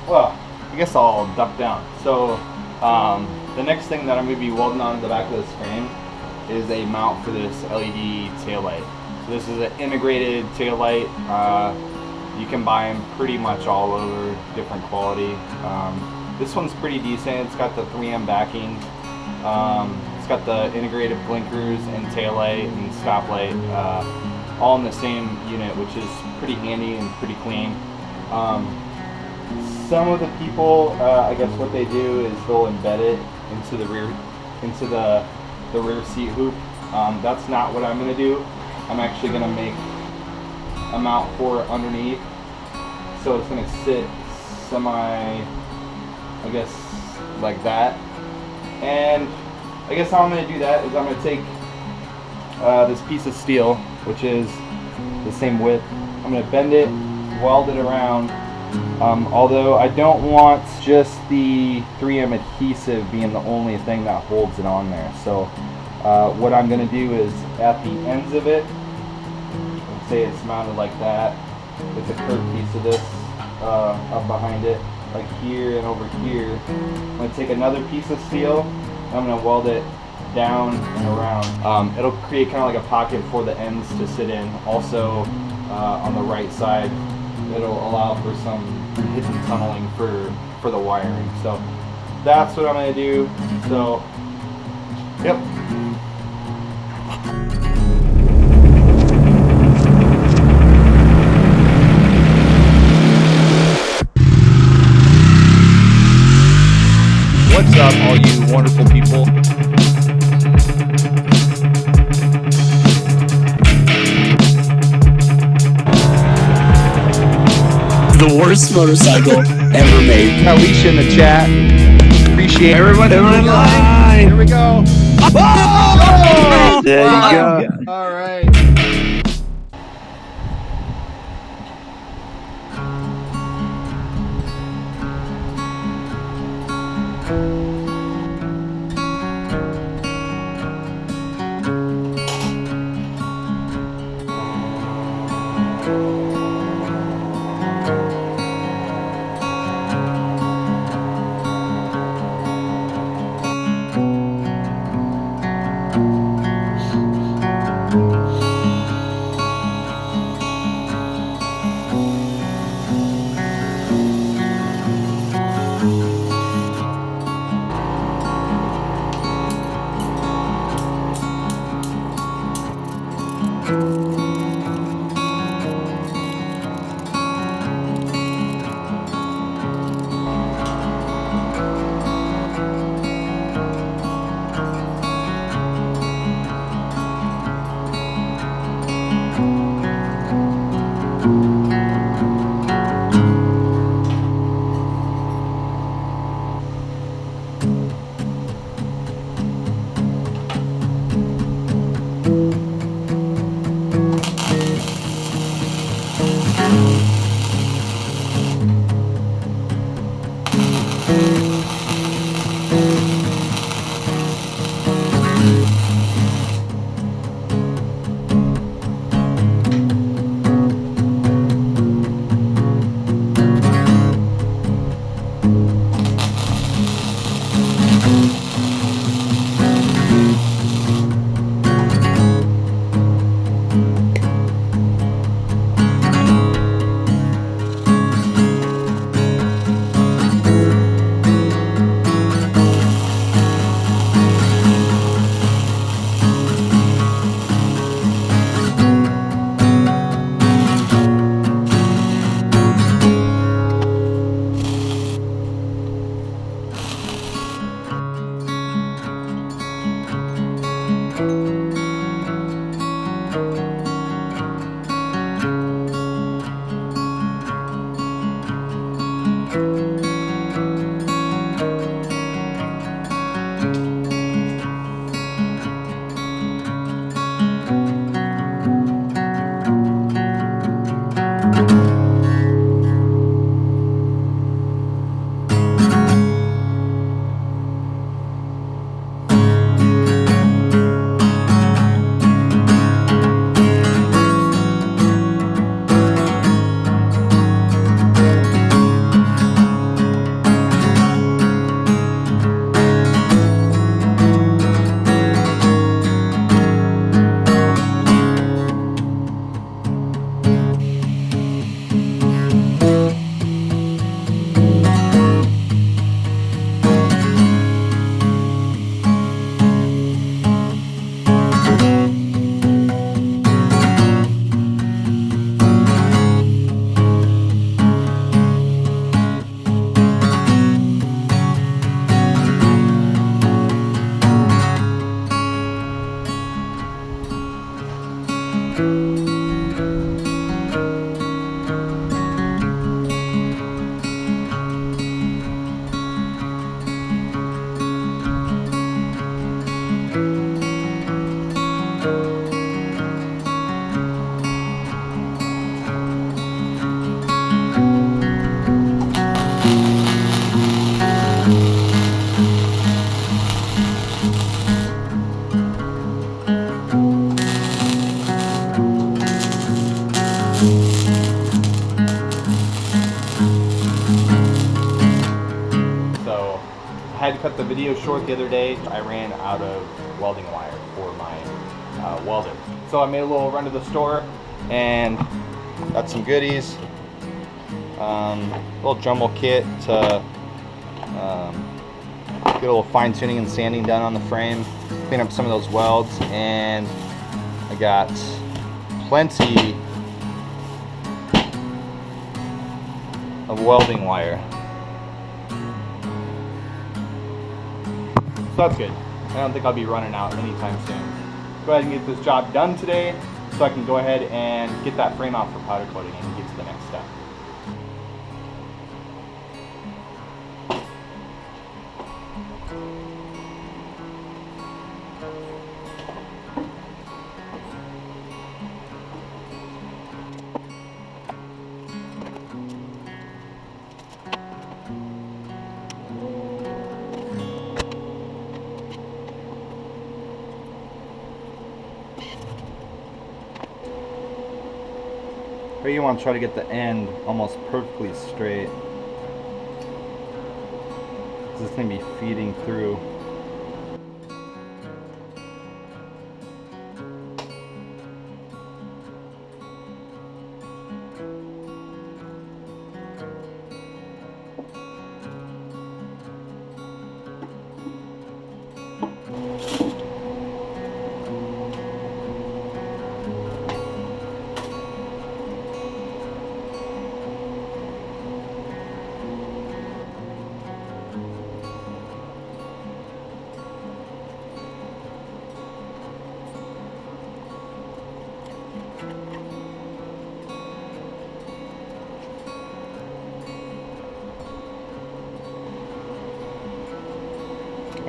well, I guess I'll duck down. So the next thing that I'm going to be welding onto the back of this frame is a mount for this LED taillight. So this is an integrated taillight. You can buy them pretty much all over, different quality. This one's pretty decent. It's got the 3M backing. It's got the integrated blinkers and taillight and stoplight all in the same unit, which is pretty handy and pretty clean. Some of the people, I guess what they do is they'll embed it into the rear seat hoop. That's not what I'm going to do. I'm actually going to make a mount for it underneath, so it's going to sit semi, I guess, like that. And I guess how I'm going to do that is I'm going to take this piece of steel, which is the same width. I'm going to bend it, weld it around. Although I don't want just the 3M adhesive being the only thing that holds it on there. So what I'm going to do is at the ends of it, let's say it's mounted like that, with the curved piece of this up behind it, like here and over here. I'm going to take another piece of steel and I'm going to weld it down and around. It'll create kind of like a pocket for the ends to sit in. Also on the right side, it'll allow for some hidden tunneling for the wiring. So that's what I'm going to do. So, yep. What's up, all you wonderful people? The worst motorcycle ever made. Alicia in the chat. Appreciate everyone in line. Here we go. Oh! There you go. All right. had to cut the video short the other day. I ran out of welding wire for my welder. So I made a little run to the store and got some goodies. Little Dremel kit to get a little fine tuning and sanding done on the frame, clean up some of those welds, and I got plenty of welding wire. So that's good. I don't think I'll be running out anytime soon. Go ahead and get this job done today so I can go ahead and get that frame out for powder coating and get to the next step. Or you want to try to get the end almost perfectly straight. This is going to be feeding through.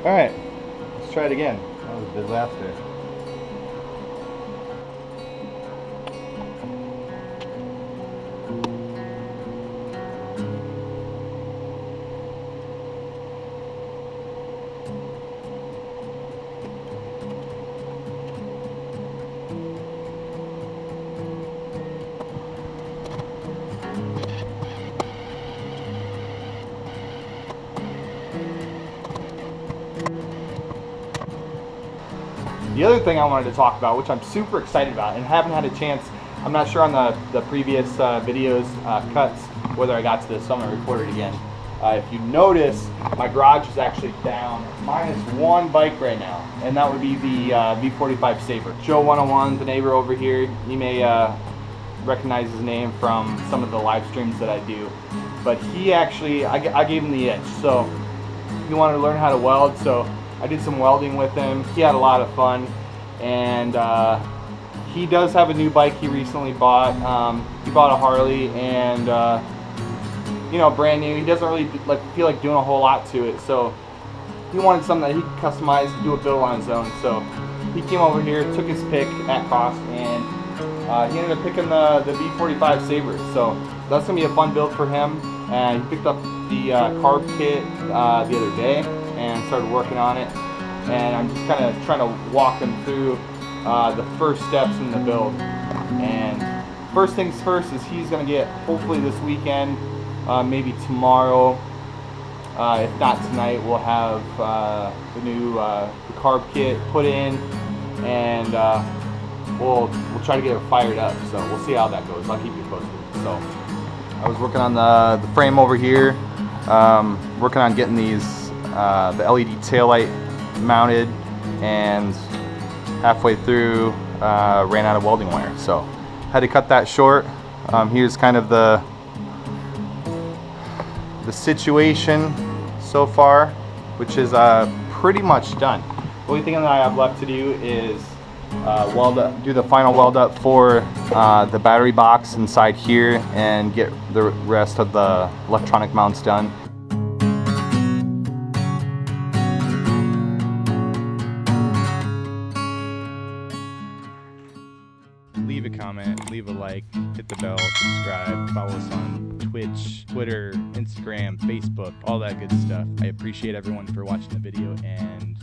Alright, let's try it again. That was a disaster. The other thing I wanted to talk about, which I'm super excited about and haven't had a chance, I'm not sure on the previous videos cuts whether I got to this, so I'm going to record it again. If you notice, my garage is actually down minus one bike right now, and that would be the V45 Sabre. Joe 101, the neighbor over here, you may recognize his name from some of the live streams that I do, but he actually, I gave him the itch, so he wanted to learn how to weld, so I did some welding with him. He had a lot of fun, and he does have a new bike he recently bought. He bought a Harley, and you know, brand new. He doesn't really feel like doing a whole lot to it, so he wanted something that he could customize and do a build on his own. So he came over here, took his pick at cost, and he ended up picking the V45 Sabre. So that's gonna be a fun build for him. And he picked up the carb kit the other day and started working on it, and I'm just kind of trying to walk him through the first steps in the build. And first things first is he's going to get, hopefully this weekend, maybe tomorrow, if not tonight, we'll have the new the carb kit put in, and we'll try to get it fired up. So we'll see how that goes. I'll keep you posted. So I was working on the frame over here, working on getting these the LED taillight mounted, and halfway through ran out of welding wire, so had to cut that short. Here's kind of the situation so far, which is pretty much done. The only thing that I have left to do is do the final weld up for the battery box inside here and get the rest of the electronic mounts done. Leave a comment, leave a like, hit the bell, subscribe, follow us on Twitch, Twitter, Instagram, Facebook, all that good stuff. I appreciate everyone for watching the video, and